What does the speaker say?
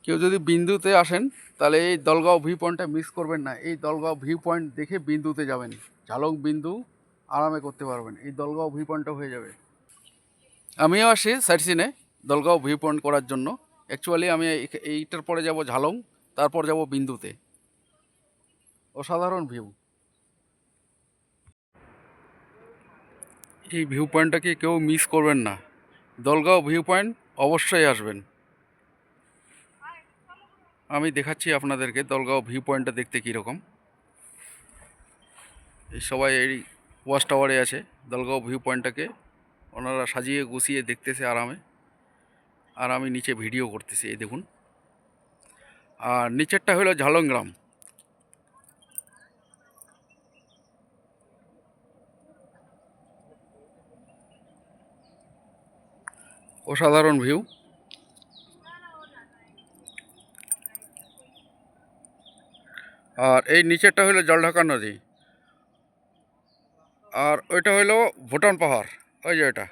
কেউ যদি বিন্দুতে আসেন তাহলে এই দলগাঁও ভিউ পয়েন্টটা মিস করবেন না। এই দলগাঁও ভিউ পয়েন্ট দেখে বিন্দুতে যাবেন, ঝালং বিন্দু আরামে করতে পারবেন। এই দলগাঁও ভিউ পয়েন্টটা হয়ে যাবে। আমিও আসি সাইট সিনে দলগাঁও ভিউ পয়েন্ট করার জন্য। অ্যাকচুয়ালি আমি এইটার পরে যাব ঝালং, তারপর যাব বিন্দুতে। অসাধারণ ভিউ। এই ভিউ পয়েন্টটাকে কেউ মিস করবেন না। দলগাঁও ভিউ পয়েন্ট অবশ্যই আসবেন। আমি দেখাচ্ছি আপনাদেরকে দলগাঁও ভিউ পয়েন্টটা দেখতে কীরকম। এই সবাই এই ওয়াচ টাওয়ারে আছে। দলগাঁও ভিউ পয়েন্টটাকে ওনারা সাজিয়ে গুছিয়ে দেখতেছে আরামে, আর আমি নিচে ভিডিও করতেছি। এই দেখুন। আর নিচেরটা হলো ঝালং গ্রাম। অসাধারণ ভিউ। আর এই নিচেরটা হলো জলঢাকা নদী, আর ওইটা হলো ভুটান পাহাড়, ওই যে এটা।